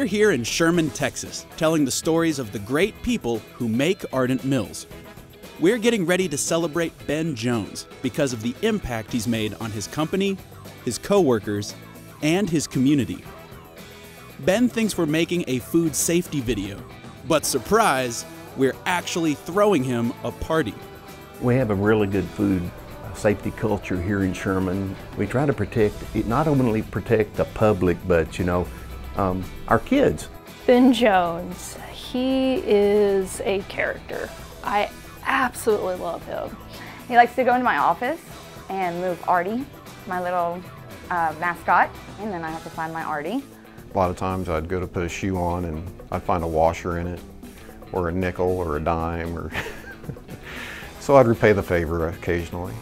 We're here in Sherman, Texas, telling the stories of the great people who make Ardent Mills. We're getting ready to celebrate Ben Jones because of the impact he's made on his company, his co-workers, and his community. Ben thinks we're making a food safety video, but surprise, we're actually throwing him a party. We have a really good food safety culture here in Sherman. We try to protect, not only protect the public, but our kids. Ben Jones, he is a character. I absolutely love him. He likes to go into my office and move Artie, my little mascot, and then I have to find my Artie. A lot of times I'd go to put a shoe on and I'd find a washer in it, or a nickel or a dime, or so I'd repay the favor occasionally.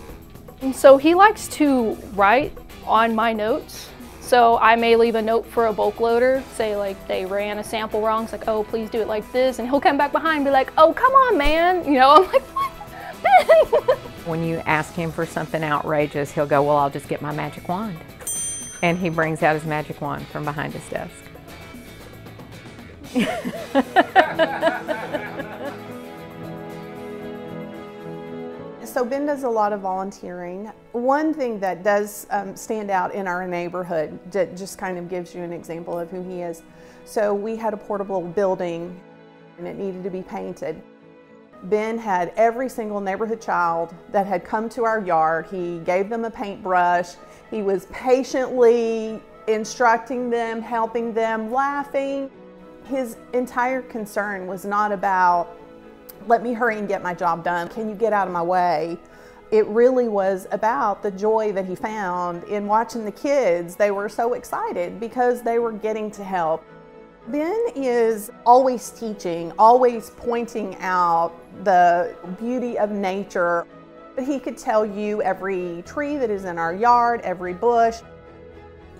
And so he likes to write on my notes. So I may leave a note for a bulk loader, say like they ran a sample wrong, it's like, oh, please do it like this. And he'll come back behind and be like, oh, come on, man. You know, I'm like, what? Ben? When you ask him for something outrageous, he'll go, well, I'll just get my magic wand. And he brings out his magic wand from behind his desk. So Ben does a lot of volunteering. One thing that does stand out in our neighborhood that just kind of gives you an example of who he is. So we had a portable building and it needed to be painted. Ben had every single neighborhood child that had come to our yard. He gave them a paintbrush. He was patiently instructing them, helping them, laughing. His entire concern was not about, let me hurry and get my job done. Can you get out of my way? It really was about the joy that he found in watching the kids. They were so excited because they were getting to help. Ben is always teaching, always pointing out the beauty of nature. He could tell you every tree that is in our yard, every bush.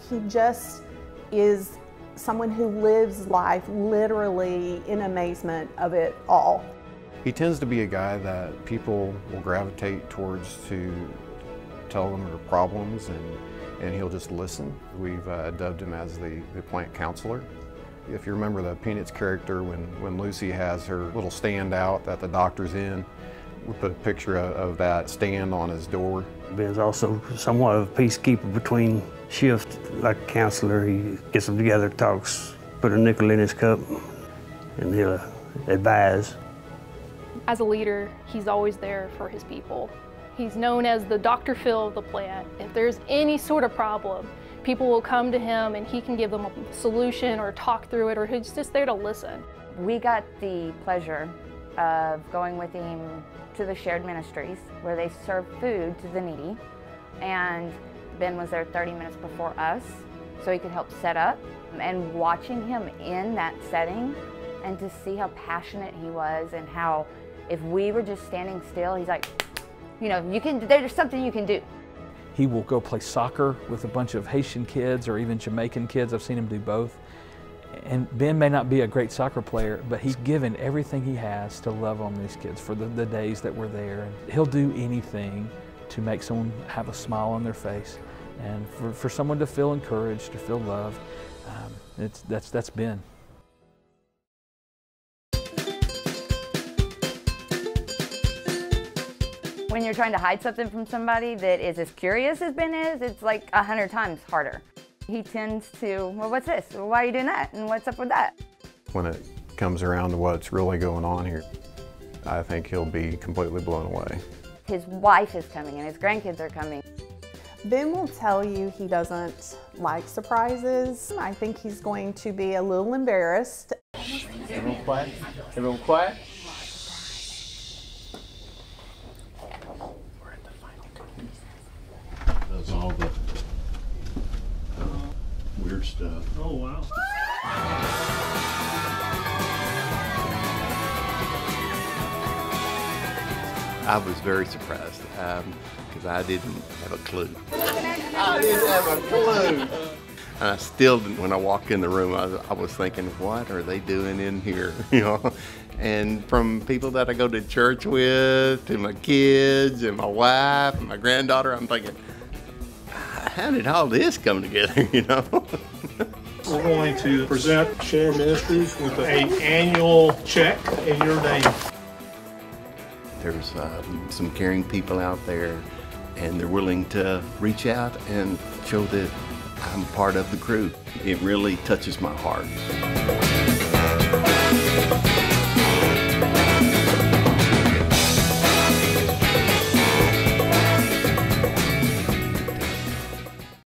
He just is someone who lives life literally in amazement of it all. He tends to be a guy that people will gravitate towards to tell them their problems, and he'll just listen. We've dubbed him as the plant counselor. If you remember the Peanuts character, when Lucy has her little stand out that the doctor's in, we put a picture of that stand on his door. Ben's also somewhat of a peacekeeper between shifts. Like a counselor, he gets them together, talks, put a nickel in his cup, and he'll advise. As a leader, he's always there for his people. He's known as the Dr. Phil of the plant. If there's any sort of problem, people will come to him and he can give them a solution or talk through it, or he's just there to listen. We got the pleasure of going with him to the shared ministries where they serve food to the needy, and Ben was there 30 minutes before us so he could help set up, and watching him in that setting and to see how passionate he was and how if we were just standing still, he's like, you know, there's something you can do. He will go play soccer with a bunch of Haitian kids or even Jamaican kids. I've seen him do both. And Ben may not be a great soccer player, but he's given everything he has to love on these kids for the days that we're there. And he'll do anything to make someone have a smile on their face and for someone to feel encouraged, to feel loved. That's Ben. When you're trying to hide something from somebody that is as curious as Ben is, it's like 100 times harder. He tends to, well, what's this? Well, why are you doing that? And what's up with that? When it comes around to what's really going on here, I think he'll be completely blown away. His wife is coming and his grandkids are coming. Ben will tell you he doesn't like surprises. I think he's going to be a little embarrassed. Everyone quiet? Everyone quiet? Does all the weird stuff. Oh, wow. I was very surprised because I didn't have a clue. I didn't have a clue. And I still didn't, when I walked in the room, I was thinking, what are they doing in here? You know? And from people that I go to church with, to my kids, and my wife, and my granddaughter, I'm thinking, how did all this come together, you know? we're going to present Sherman Ministries with an annual check in your name. There's some caring people out there, and they're willing to reach out and show that I'm part of the crew. It really touches my heart.